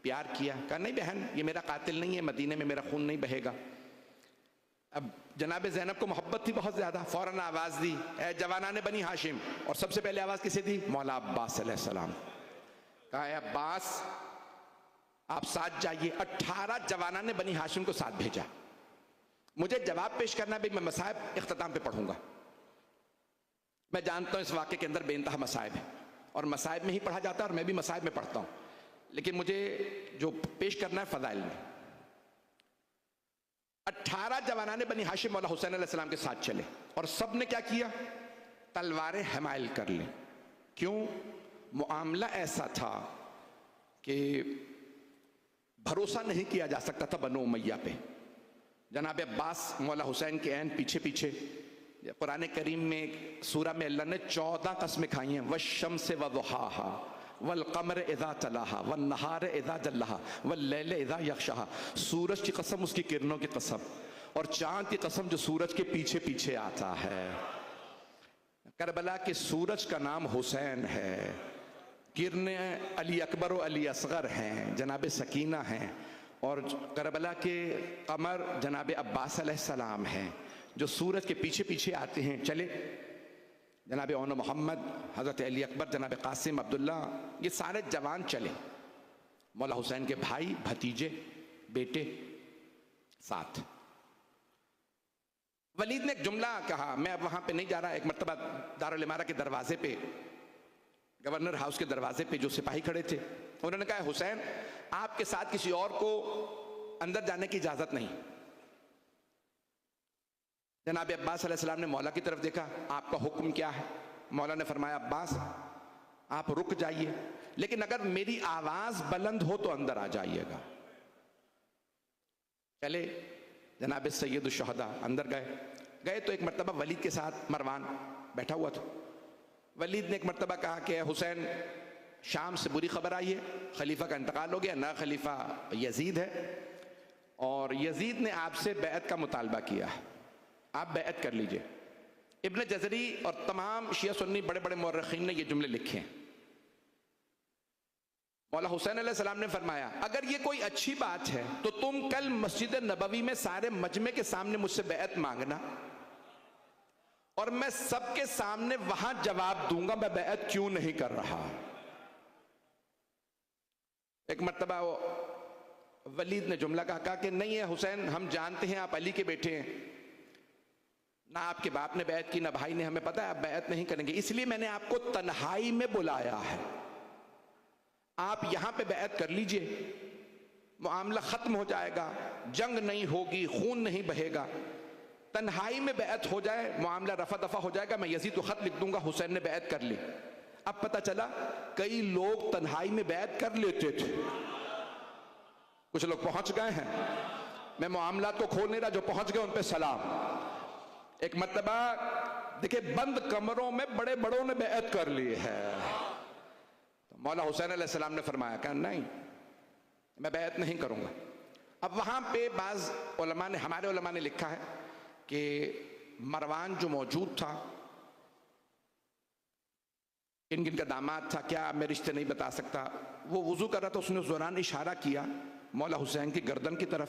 پیار کیا، کہا نہیں بہن یہ میرا قاتل نہیں ہے، مدینے میں میرا خون نہیں بہے گا۔ اب جناب زینب کو محبت تھی بہت زیادہ، فوراً آواز دی، اے جوانان بنی ہاشم، اور سب سے پہلے آواز کسے دی؟ مولا عباس علیہ السلام۔ کہا اے عباس آپ ساتھ جائیے۔ 18 جوانان بنی ہاشم کو ساتھ بھیجا۔ مجھے جواب پیش کرنا بھی، میں مصائب اختتام پہ پڑھوں گا، میں جانتا ہوں اس واقعے کے اندر بے انتہا مصائب ہے اور مصائب میں ہی پڑھا جاتا ہے اور میں بھی مصائب میں پڑھتا ہوں، لیکن مجھے جو پیش کرنا ہے فضائل میں۔ 18 جوانان بنی ہاشم مولا حسین علیہ السلام کے ساتھ چلے اور سب نے کیا کیا؟ تلواریں حمائل کر لیں۔ کیوں؟ معاملہ ایسا تھا کہ بھروسہ نہیں کیا جا سکتا تھا بنو امیہ پہ۔ جناب عباس مولا حسین کے عین پیچھے پیچھے، قرآن کریم میں سورہ میں اللہ نے 14 قسمیں کھائی ہیں، والشمس وضحاها والقمر اذا تلاها والنہار اذا جلاها واللیل اذا یغشاها، سورج کی قسم، اس کی کرنوں کی قسم، اور چاند کی قسم جو سورج کے پیچھے پیچھے آتا ہے۔ کربلا کے سورج کا نام حسین ہے، کرنیں علی اکبر و علی اصغر ہیں، جناب سکینہ ہیں، اور کربلا کے قمر جناب عباس علیہ السلام ہیں جو سورج کے پیچھے پیچھے آتے ہیں۔ چلے جناب اون محمد، حضرت علی اکبر، جناب قاسم، عبداللہ، یہ سارے جوان چلے، مولا حسین کے بھائی، بھتیجے، بیٹے ساتھ۔ ولید نے ایک جملہ کہا، میں اب وہاں پہ نہیں جا رہا، ایک مرتبہ دارالامارہ کے دروازے پہ، گورنر ہاؤس کے دروازے پہ جو سپاہی کھڑے تھے، انہوں نے کہا حسین آپ کے ساتھ کسی اور کو اندر جانے کی اجازت نہیں۔ جناب عباس علیہ السلام نے مولا کی طرف دیکھا، آپ کا حکم کیا ہے؟ مولا نے فرمایا عباس آپ رک جائیے، لیکن اگر میری آواز بلند ہو تو اندر آ جائیے گا۔ چلے جناب سید الشہداء اندر گئے تو ایک مرتبہ ولید کے ساتھ مروان بیٹھا ہوا تھا۔ ولید نے ایک مرتبہ کہا کہ حسین شام سے بری خبر آئی ہے، خلیفہ کا انتقال ہو گیا، نیا خلیفہ یزید ہے، اور یزید نے آپ سے بیعت کا مطالبہ کیا ہے، آپ بیعت کر لیجئے۔ ابن جزری اور تمام شیعہ سنی بڑے بڑے مورخین نے یہ جملے لکھے ہیں. مولا حسین علیہ السلام نے فرمایا اگر یہ کوئی اچھی بات ہے تو تم کل مسجد نبوی میں سارے مجمع کے سامنے مجھ سے بیعت مانگنا اور میں سب کے سامنے وہاں جواب دوں گا میں بیعت کیوں نہیں کر رہا. ایک مرتبہ ولید نے جملہ کہا کہ نہیں ہے حسین ہم جانتے ہیں آپ علی کے بیٹے ہیں, نہ آپ کے باپ نے بیعت کی نہ بھائی نے, ہمیں پتہ ہے آپ بیعت نہیں کریں گے, اس لیے میں نے آپ کو تنہائی میں بلایا ہے, آپ یہاں پہ بیعت کر لیجئے, معاملہ ختم ہو جائے گا, جنگ نہیں ہوگی, خون نہیں بہے گا, تنہائی میں بیعت ہو جائے, معاملہ رفع دفع ہو جائے گا, میں یزید کو خط لکھ دوں گا حسین نے بیعت کر لی. اب پتہ چلا کئی لوگ تنہائی میں بیعت کر لیتے تھے, کچھ لوگ پہنچ گئے ہیں, میں معاملات کو کھول نہیں رہا, جو پہنچ گئے ان پہ سلام. ایک مرتبہ دیکھیں بند کمروں میں بڑے بڑوں نے بیعت کر لی ہے, مولا حسین علیہ السلام نے فرمایا کہ نہیں میں بیعت نہیں کروں گا. اب وہاں پہ بعض علماء نے, ہمارے علماء نے لکھا ہے کہ مروان جو موجود تھا, کن کن کا داماد تھا کیا میں رشتے نہیں بتا سکتا, وہ وضو کر رہا تھا, اس نے زوران اشارہ کیا مولا حسین کی گردن کی طرف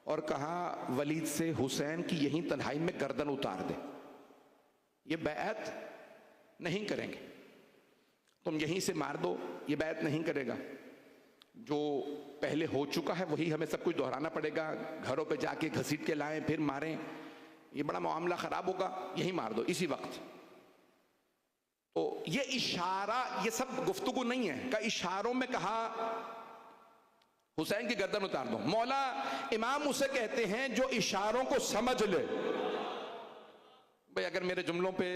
اور کہا ولید سے حسین کی یہیں تنہائی میں گردن اتار دے, یہ بیعت نہیں کریں گے, تم یہیں سے مار دو, یہ بیعت نہیں کرے گا, جو پہلے ہو چکا ہے وہی ہمیں سب کچھ دہرانا پڑے گا, گھروں پہ جا کے گھسیٹ کے لائیں پھر ماریں, یہ بڑا معاملہ خراب ہوگا, یہی مار دو اسی وقت. تو یہ اشارہ, یہ سب گفتگو نہیں ہے, کہ اشاروں میں کہا حسین کی گردن اتار دو. مولا امام اسے کہتے ہیں جو اشاروں کو سمجھ لے. بھئی اگر میرے جملوں پہ,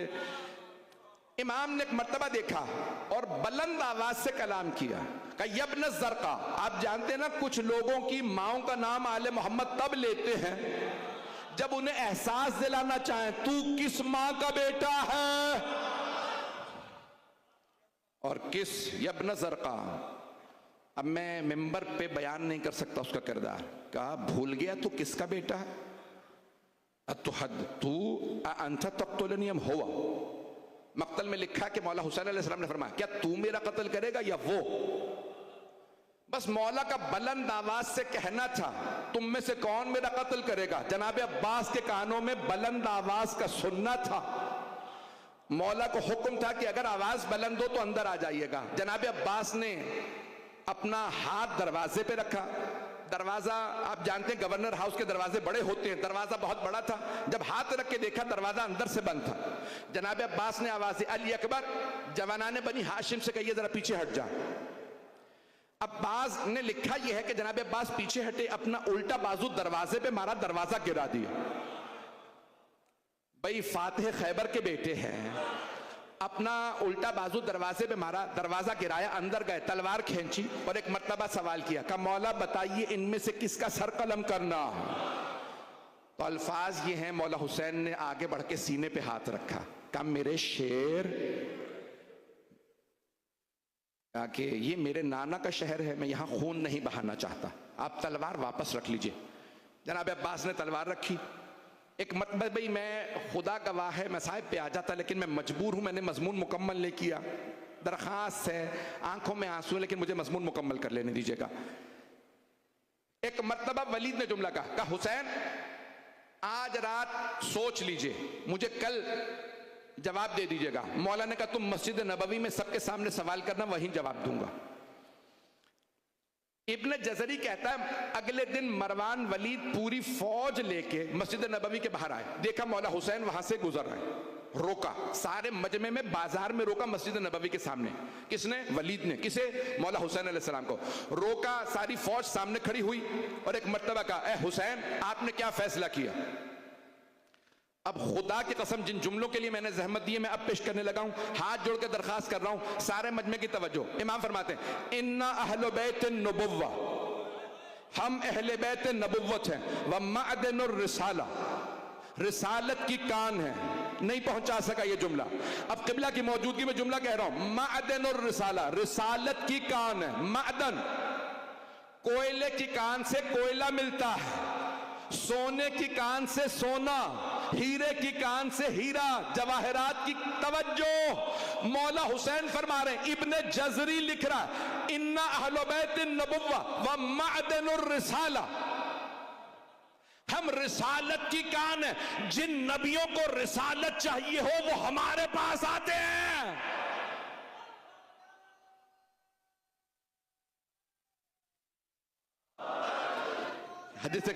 امام نے ایک مرتبہ دیکھا اور بلند آواز سے کلام کیا کہ یبن الزرقاء, آپ جانتے ہیں نا کچھ لوگوں کی ماؤں کا نام آل محمد تب لیتے ہیں جب انہیں احساس دلانا چاہیں تو کس ماں کا بیٹا ہے اور کس یبن زرقاء. اب میں ممبر پہ بیان نہیں کر سکتا اس کا کردار, کہا بھول گیا تو کس کا بیٹا ہے, اتحد تو انت تقتلنی ام ہوا. مقتل میں لکھا کہ مولا حسین علیہ السلام نے فرمایا کیا تو میرا قتل کرے گا یا وہ. بس مولا کا بلند آواز سے کہنا تھا تم میں سے کون میرا قتل کرے گا. جناب عباس کے کانوں میں بلند آواز کا سننا تھا, مولا کو حکم تھا کہ اگر آواز بلند ہو تو اندر آ جائیے گا. جناب عباس نے اپنا ہاتھ دروازے پہ رکھا, دروازہ آپ جانتے ہیں گورنر ہاؤس کے دروازے بڑے ہوتے ہیں, دروازہ بہت بڑا تھا, جب ہاتھ رکھ کے دیکھا دروازہ اندر سے بند تھا. جناب عباس نے آواز دی علی اکبر, جوانان بنی ہاشم سے کہیے ذرا پیچھے ہٹ جا. عباس نے لکھا یہ ہے کہ جناب عباس پیچھے ہٹے, اپنا الٹا بازو دروازے پہ مارا, دروازہ گرا دیا. بھئی فاتح خیبر کے بیٹے ہیں, اپنا الٹا بازو دروازے پہ مارا, دروازہ گرایا, اندر گئے, تلوار کھینچی اور ایک مرتبہ سوال کیا کہ مولا بتائیے ان میں سے کس کا سر قلم کرنا. تو الفاظ یہ ہیں, مولا حسین نے آگے بڑھ کے سینے پہ ہاتھ رکھا, کہا میرے شیر, کہا کہ یہ میرے نانا کا شہر ہے, میں یہاں خون نہیں بہانا چاہتا, آپ تلوار واپس رکھ لیجئے. جناب عباس نے تلوار رکھی. ایک مرتبہ بھئی میں خدا گواہ ہے میں صاحب پہ آ جاتا لیکن میں مجبور ہوں, میں نے مضمون مکمل نہیں کیا, درخواست ہے, آنکھوں میں آنسو لیکن مجھے مضمون مکمل کر لینے دیجئے گا. ایک مرتبہ ولید نے جملہ کہا حسین آج رات سوچ لیجئے, مجھے کل جواب دے دیجئے گا. مولا نے کہا تم مسجد نبوی میں سب کے سامنے سوال کرنا, وہیں جواب دوں گا. ابن جزری کہتا ہے اگلے دن مروان ولید پوری فوج لے کے مسجد نبوی کے باہر آئے, دیکھا مولا حسین وہاں سے گزر رہے ہیں, روکا, سارے مجمع میں بازار میں روکا مسجد نبوی کے سامنے. کس نے؟ ولید نے. کسے؟ مولا حسین علیہ السلام کو. روکا, ساری فوج سامنے کھڑی ہوئی اور ایک مرتبہ کہا اے حسین آپ نے کیا فیصلہ کیا. اب خدا کی قسم جن جملوں کے لیے میں نے زحمت دی ہے میں اب پیش کرنے لگا ہوں, ہاتھ جوڑ کے درخواست کر رہا ہوں سارے مجمع کی توجہ. امام فرماتے ہیں اِنَّا اہل بیت النبوہ, ہم اہل بیت نبوت ہیں, وَمَعْدَنُ الرسالہ, رسالت کی کان ہے. نہیں پہنچا سکا یہ جملہ, اب قبلہ کی موجودگی میں جملہ کہہ رہا ہوں, معدن الرسالہ, رسالت کی کان ہے. معدن, کوئلے کی کان سے کوئلہ ملتا ہے, سونے کی کان سے سونا, ہیرے کی کان سے ہیرا، جواہرات کی توجہ۔ مولا حسین فرما رہے ہیں، ابن جزری لکھ رہا ہے، ان اہل بیت النبوہ و معدن الرسالہ، ہم رسالت کی کان ہیں، جن نبیوں کو رسالت چاہیے ہو وہ ہمارے پاس آتے ہیں۔ حدیث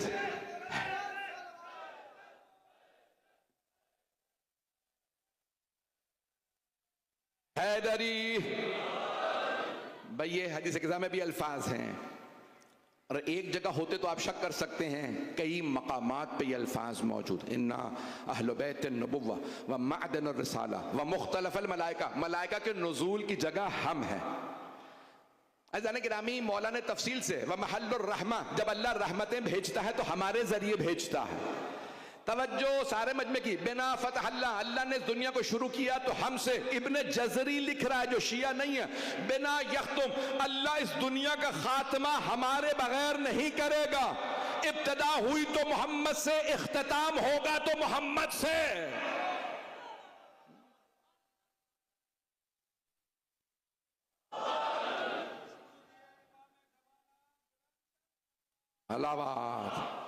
حیدری، بھئی یہ حدیث قضا میں بھی الفاظ ہیں، اور ایک جگہ ہوتے تو آپ شک کر سکتے ہیں، کئی مقامات پہ یہ الفاظ موجود ہیں، اِنَّا اہل بیت النبوہ و معدن الرسالہ و مختلف الملائکہ، ملائکہ کے نزول کی جگہ ہم ہیں۔ عزیزان گرامی، مولا نے تفصیل سے وَمَحَلُّ الرحمہ، جب اللہ رحمتیں بھیجتا ہے تو ہمارے ذریعے بھیجتا ہے۔ توجہ سارے مجمع کی، بنا فتح اللہ، اللہ نے اس دنیا کو شروع کیا تو ہم سے۔ ابن جزری لکھ رہا ہے جو شیعہ نہیں ہے، بنا یختم، اللہ اس دنیا کا خاتمہ ہمارے بغیر نہیں کرے گا۔ ابتدا ہوئی تو محمد سے، اختتام ہوگا تو محمد سے۔ علاوات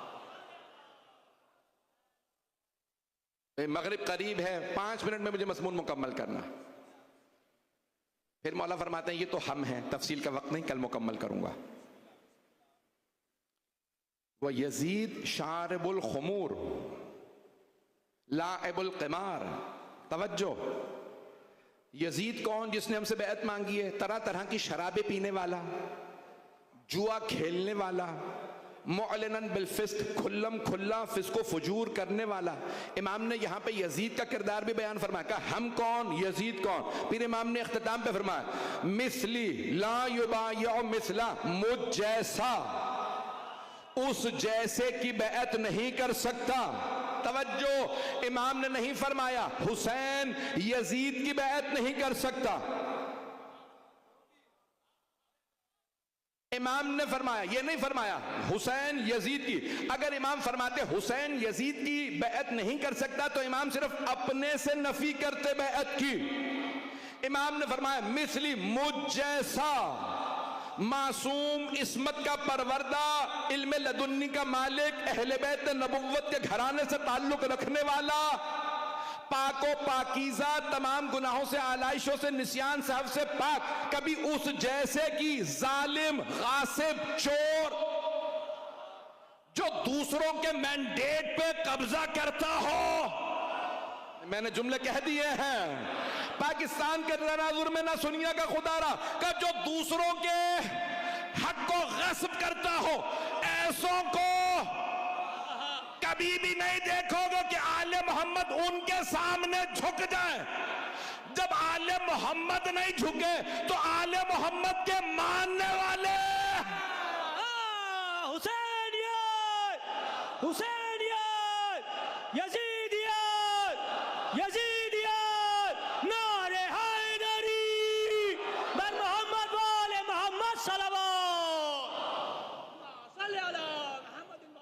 مغرب قریب ہے، 5 منٹ میں مجھے مضمون مکمل کرنا، پھر مولا فرماتے ہیں یہ تو ہم ہیں، تفصیل کا وقت نہیں، کل مکمل کروں گا۔ وَيَزِيد شَارِبُ الْخُمُورِ لَاعِبُ الْقِمَارِ، توجہ، یزید کون؟ جس نے ہم سے بیعت مانگی ہے، طرح طرح کی شرابیں پینے والا، جوا کھیلنے والا، معلناً بالفسق، کھلم کھلا فسق و فجور کرنے والا۔ امام نے یہاں پہ یزید کا کردار بھی بیان فرمایا، کہا ہم کون، یزید کون؟ پھر امام نے اختتام پہ فرمایا، مثلی لا یبایع مثلا، مجھ جیسا اس جیسے کی بیعت نہیں کر سکتا۔ توجہ، امام نے نہیں فرمایا حسین یزید کی بیعت نہیں کر سکتا، امام نے فرمایا، یہ نہیں فرمایا حسین یزید کی۔ اگر امام فرماتے حسین یزید کی بیعت نہیں کر سکتا تو امام صرف اپنے سے نفی کرتے بیعت کی۔ امام نے فرمایا مثلی، مجھ جیسا، معصوم، عصمت کا پروردہ، علم لدنی کا مالک، اہل بیت نبوت کے گھرانے سے تعلق رکھنے والا، پاک و پاکیزہ، تمام گناہوں سے، آلائشوں سے، نسیان صحف سے پاک، کبھی اس جیسے کی ظالم، غاصب، چور، جو دوسروں کے مینڈیٹ پہ قبضہ کرتا ہو۔ میں نے جملے کہہ دیے ہیں، پاکستان کے تناظر میں نہ سنیا کا خدا رہا، کہ جو دوسروں کے حق کو غصب کرتا ہو، ایسوں کو کبھی بھی نہیں دیکھو گے کہ آل محمد ان کے سامنے جھک جائے۔ جب آل محمد نہیں جھکے تو آل محمد کے ماننے والے حسینیت، حسینیت، یزیدیت، یزیدیت، نعرہ حیدری، بر محمد و آل محمد صلوات، صلی علی محمد۔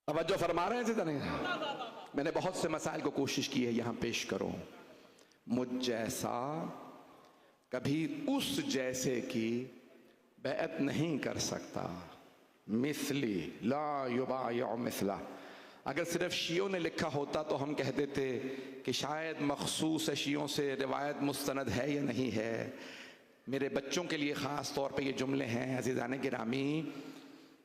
توجہ فرما رہے ہیں جیسا نہیں؟ میں نے بہت سے مسائل کو کوشش کی ہے یہاں پیش کروں۔ مجھ جیسا کبھی اس جیسے کی بیعت نہیں کر سکتا، مثلی لا یبایع مثلا۔ اگر صرف شیعوں نے لکھا ہوتا تو ہم کہہ دیتے کہ شاید مخصوص شیعوں سے روایت مستند ہے یا نہیں ہے۔ میرے بچوں کے لیے خاص طور پہ یہ جملے ہیں عزیزان گرامی،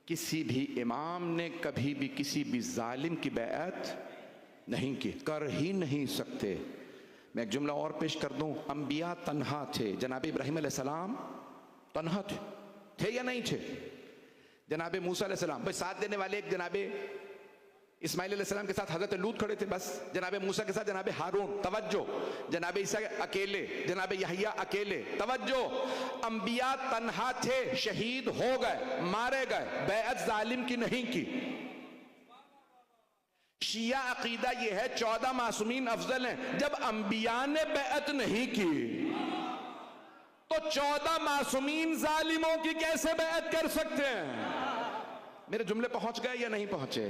کسی بھی امام نے کبھی بھی کسی بھی ظالم کی بیعت نہیں کی، کر ہی نہیں سکتے۔ میں ایک جملہ اور پیش کر دوں، انبیاء تنہا تھے، جناب ابراہیم علیہ السلام تنہا تھے یا نہیں تھے؟ جناب موسیٰ علیہ السلام، بس ساتھ دینے والے ایک جناب اسماعیل علیہ السلام کے ساتھ حضرت لوط کھڑے تھے، بس جناب موسیٰ کے ساتھ جناب ہارون، توجہ، جناب عیسیٰ اکیلے، جناب یحییٰ اکیلے، توجہ، انبیاء تنہا تھے، شہید ہو گئے، مارے گئے، بیعت ظالم کی نہیں کی۔ شیعہ عقیدہ یہ ہے 14 معصومین افضل ہیں، جب انبیاء نے بیعت نہیں کی تو 14 معصومین ظالموں کی کیسے بیعت کر سکتے ہیں؟ میرے جملے پہنچ گئے یا نہیں پہنچے؟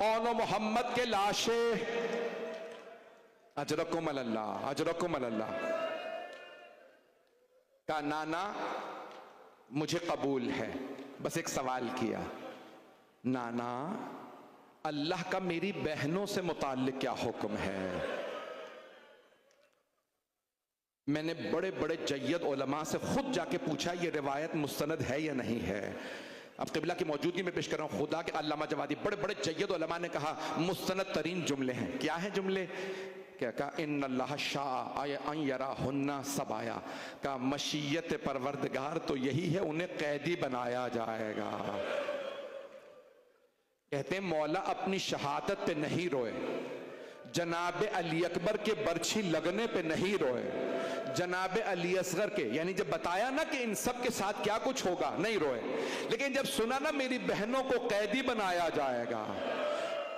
اون محمد کے لاشے، اجرکم اللہ، اجرکم اللہ. کہا نانا مجھے قبول ہے، بس ایک سوال کیا، نانا اللہ کا میری بہنوں سے متعلق کیا حکم ہے؟ میں نے بڑے بڑے جید علماء سے خود جا کے پوچھا یہ روایت مستند ہے یا نہیں ہے. اب قبلہ کی موجودگی میں پیش کر رہا ہوں، خدا کے علامہ جوادی بڑے بڑے جید علماء نے کہا مستند ترین جملے ہیں. کیا ہیں جملے؟ کیا کہا ان اللہ شاء ان یراہن سبایا، کہا مشیت پروردگار تو یہی ہے انہیں قیدی بنایا جائے گا. کہتے ہیں مولا اپنی شہادت پہ نہیں روئے، جناب علی اکبر کے برچھی لگنے پہ نہیں روئے، جناب علی اصغر کے، یعنی جب بتایا نا کہ ان سب کے ساتھ کیا کچھ ہوگا نہیں روئے، لیکن جب سنا نا میری بہنوں کو قیدی بنایا جائے گا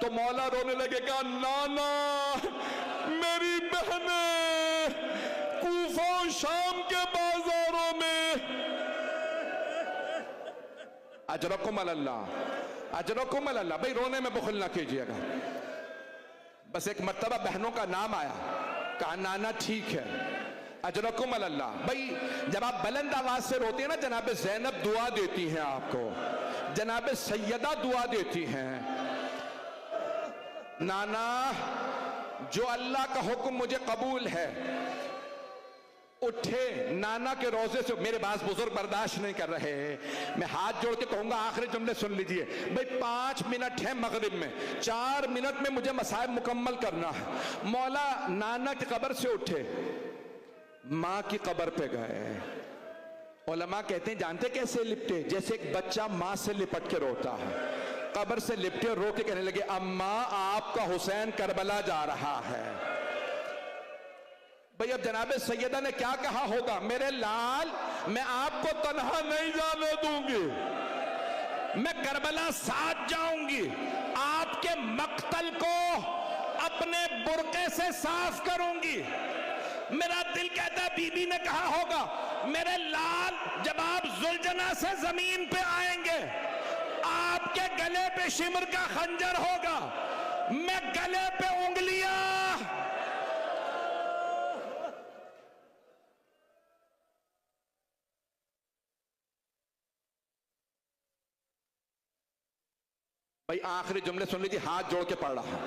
تو مولا رونے لگے گا نانا میری بہنیں کوفہ و شام کے بازاروں میں. اجرکم اللہ، اجرکم اللہ. بھئی رونے میں بخل نہ کیجئے گا. بس ایک مرتبہ بہنوں کا نام آیا، کہا نانا ٹھیک ہے، اجرکم اللہ. بھئی جب آپ بلند آواز سے روتے ہیں نا، جناب زینب دعا دیتی ہیں آپ کو، جناب سیدہ دعا دیتی ہیں، نانا جو اللہ کا حکم مجھے قبول ہے. اٹھے نانا کے روزے سے، میرے بعض بزرگ برداشت نہیں کر رہے، میں ہاتھ جوڑ کے کہوں گا آخری جملے سن لیجئے. بھئی 5 منٹ ہیں مغرب میں، 4 منٹ میں مجھے مصائب مکمل کرنا ہے. مولا نانا کی قبر سے اٹھے، ماں کی قبر پہ گئے. علماء کہتے ہیں جانتے کیسے لپٹے؟ جیسے ایک بچہ ماں سے لپٹ کے روتا ہے. قبر سے لپٹے رو کے کہنے لگے اماں آپ کا حسین کربلا جا رہا ہے. بھئی اب جناب سیدہ نے کیا کہا ہوگا؟ میرے لال میں آپ کو تنہا نہیں جانے دوں گی، میں کربلا ساتھ جاؤں گی، آپ کے مقتل کو اپنے برقعے سے صاف کروں گی. میرا دل کہتا ہے بی بی نے کہا ہوگا میرے لال جب آپ زلجنا سے زمین پہ آئیں گے آپ کے گلے پہ شمر کا خنجر ہوگا، میں گلے پہ انگلیاں. بھائی آخری جملے سن لیجیے، ہاتھ جوڑ کے پڑھ رہا.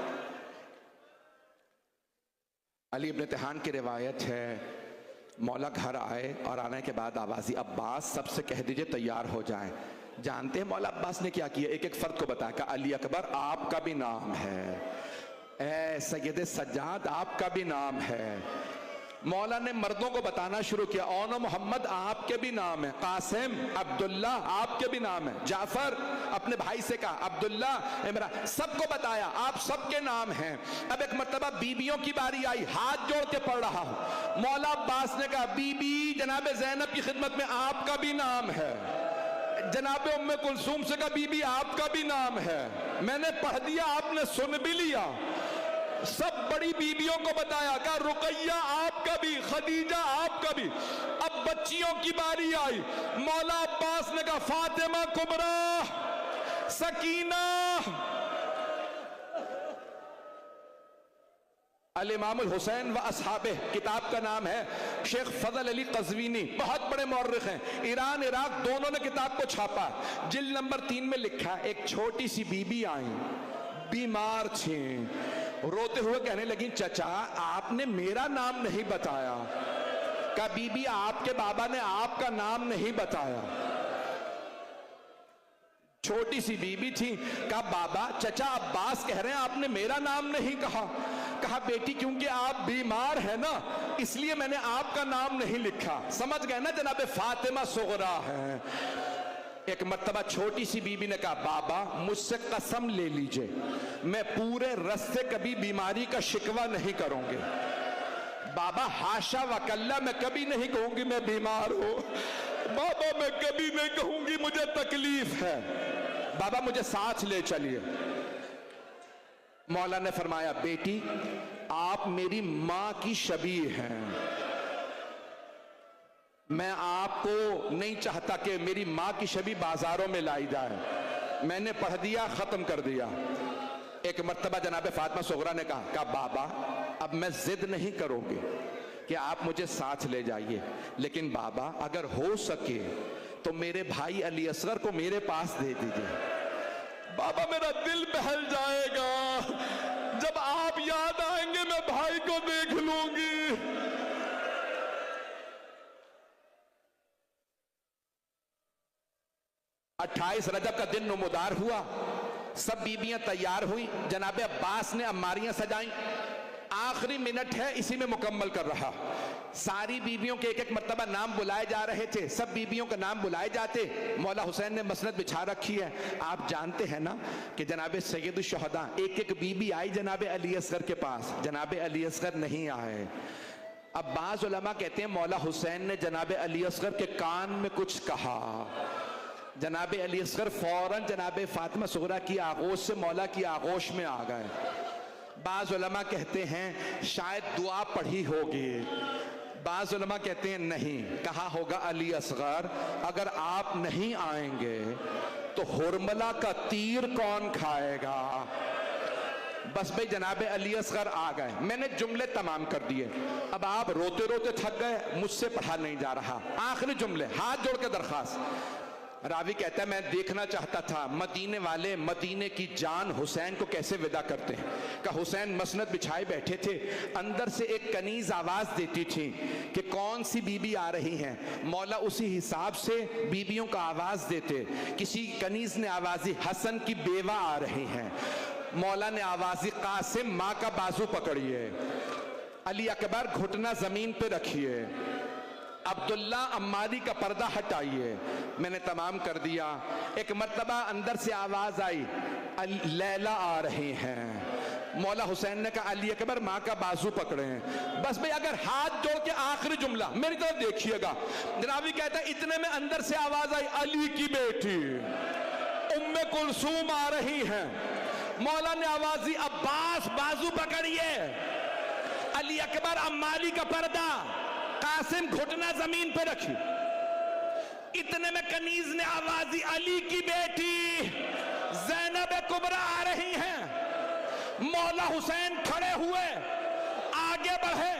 علی ابن تہان کی روایت ہے، مولا گھر آئے اور آنے کے بعد آوازی عباس سب سے کہہ دیجئے تیار ہو جائیں. جانتے ہیں مولا عباس نے کیا کیا؟ ایک ایک فرد کو بتایا کہ علی اکبر آپ کا بھی نام ہے، اے سید سجاد آپ کا بھی نام ہے. مولا نے مردوں کو بتانا شروع کیا، اون محمد آپ کے بھی نام ہے، قاسم عبداللہ آپ کے بھی نام ہے، جعفر اپنے بھائی سے کہا عبداللہ عمران، سب کو بتایا آپ سب کے نام ہیں. اب ایک مرتبہ بیویوں کی باری آئی، ہاتھ جوڑ کے پڑھ رہا ہوں. مولا عباس نے کہا بی بی جناب زینب کی خدمت میں آپ کا بھی نام ہے. جناب ام کلثوم سے کہا بی بی آپ کا بھی نام ہے. میں نے پڑھ دیا، آپ نے سن بھی لیا. سب بڑی بیویوں کو بتایا، کہا رقیہ آپ کا بھی، خدیجہ آپ کا بھی. اب بچیوں کی باری آئی، مولا عباس نے کہا فاطمہ کبریٰ، سکینہ. الامام الحسین و اصحابہ کتاب کا نام ہے، شیخ فضل علی قزوینی بہت بڑے مورخ ہیں، ایران عراق دونوں نے کتاب کو چھاپا. جلد نمبر 3 میں لکھا ایک چھوٹی سی بی بی آئیں، بیمار تھیں، روتے ہوئے کہنے لگیں چچا آپ نے میرا نام نہیں بتایا. کہا بی بی آپ کے بابا نے آپ کا نام نہیں بتایا. چھوٹی سی بی بی تھی، کہا بابا چچا عباس کہہ رہے ہیں آپ نے میرا نام نہیں کہا. کہا بیٹی کیونکہ آپ بیمار ہیں نا اس لیے میں نے آپ کا نام نہیں لکھا. سمجھ گئے نا جناب فاطمہ صغرا ہے. ایک مرتبہ چھوٹی سی بی بی نے کہا بابا مجھ سے قسم لے لیجئے میں پورے رستے کبھی بیماری کا شکوہ نہیں کروں گی. بابا حاشا وکلا میں کبھی نہیں کہوں گی میں بیمار ہوں. بابا میں کبھی نہیں کہوں گی مجھے تکلیف ہے. بابا مجھے ساتھ لے چلیے. مولا نے فرمایا بیٹی آپ میری ماں کی شبیہ ہیں، میں آپ کو نہیں چاہتا کہ میری ماں کی شبیہ بازاروں میں لائی جائے. میں نے پڑھ دیا ختم کر دیا. ایک مرتبہ جناب فاطمہ صغرا نے کہا بابا اب میں ضد نہیں کروں گی کہ آپ مجھے ساتھ لے جائیے، لیکن بابا اگر ہو سکے تو میرے بھائی علی اصغر کو میرے پاس دے دیجئے۔ بابا میرا دل بہل جائے گا، جب آپ یاد آئیں گے میں بھائی کو دیکھ لوں گی۔ 28 رجب کا دن نمودار ہوا، سب بیبیاں تیار ہوئی، جناب عباس نے عماریاں سجائیں، آخری منٹ ہے اسی میں مکمل کر رہا، ساری بیبیوں کے ایک ایک مرتبہ نام بلائے جا رہے تھے، سب بیبیوں کا نام بلائے جاتے، مولا حسین نے مسند بچھا رکھی ہے۔ آپ جانتے ہیں نا کہ جناب سید الشہداء ایک ایک بیبی آئی جناب علی اصغر کے پاس، جناب علی اصغر نہیں آئے۔ اب بعض علماء کہتے ہیں مولا حسین نے جناب علی اصغر کے کان میں کچھ کہا، جناب علی اصغر فوراً جناب فاطمہ صغرا کی آغوش سے مولا کی آغوش میں آ گئے۔ بعض علماء کہتے ہیں شاید دعا پڑھی ہوگی، بعض علماء کہتے ہیں نہیں، کہا ہوگا علی اصغر اگر آپ نہیں آئیں گے تو حرملہ کا تیر کون کھائے گا؟ بس بھئی جناب علی اصغر آ گئے، میں نے جملے تمام کر دیے، اب آپ روتے روتے تھک گئے، مجھ سے پڑھا نہیں جا رہا، آخری جملے ہاتھ جوڑ کے درخواست۔ راوی کہتا ہے میں دیکھنا چاہتا تھا مدینے والے مدینے کی جان حسین کو کیسے ودا کرتے ہیں، کہ حسین مسند بچھائے بیٹھے تھے، اندر سے ایک کنیز آواز دیتی تھی کہ کون سی بی بی آ رہی ہیں، مولا اسی حساب سے بیبیوں کا آواز دیتے، کسی کنیز نے آوازی حسن کی بیوہ آ رہی ہیں، مولا نے آوازی قاسم ماں کا بازو پکڑیے، علی اکبر گھٹنا زمین پہ رکھیے، عبداللہ عماری کا پردہ ہٹائیے، میں نے تمام کر دیا۔ ایک مرتبہ اندر سے آواز آئی لیلا آ رہی ہیں، مولا حسین نے کہا علی اکبر ماں کا بازو پکڑیں، بس بھئی اگر ہاتھ جوڑ کے آخری جملہ میری طرف دیکھیے گا، جنابی کہتا ہے اتنے میں اندر سے آواز آئی علی کی بیٹی ام کلثوم آ رہی ہیں، مولا نے آواز دی عباس بازو پکڑیے، علی اکبر عماری کا پردہ، قاسم گھٹنا زمین پہ رکھی، اتنے میں کنیز نے آواز دی علی کی بیٹی زینب کبریٰ آ رہی ہیں، مولا حسین کھڑے ہوئے آگے بڑھے،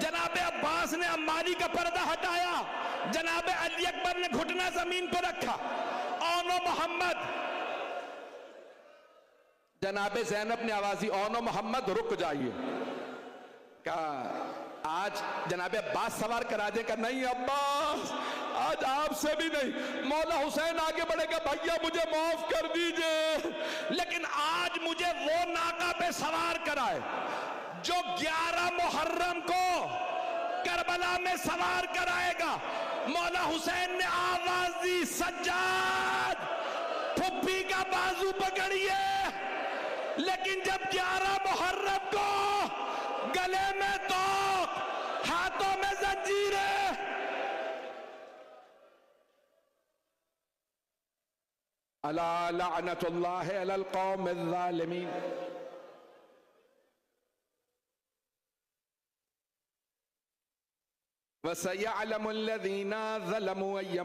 جناب عباس نے عماری کا پردہ ہٹایا، جناب علی اکبر نے گھٹنا زمین پہ رکھا، اونو محمد، جناب زینب نے آوازی اونو محمد رک جائیے، کہا آج جناب عباس سوار کرا دے گا، نہیں عباس آج آپ سے بھی نہیں، مولا حسین آگے بڑھے گا بھائیا مجھے معاف کر دیجئے، لیکن آج مجھے وہ ناقہ پہ سوار کرائے جو 11 محرم کو کربلا میں سوار کرائے گا۔ مولا حسین نے آواز دی سجاد پھپھی کا بازو پکڑیے، لیکن جب 11 محرم کو گلے میں توق ہاتھوں میں زنجیریں، الا لعنت اللہ علی القوم الظالمین۔ وَسَيَعْلَمُ الَّذِينَ ظَلَمُوا أَيَّ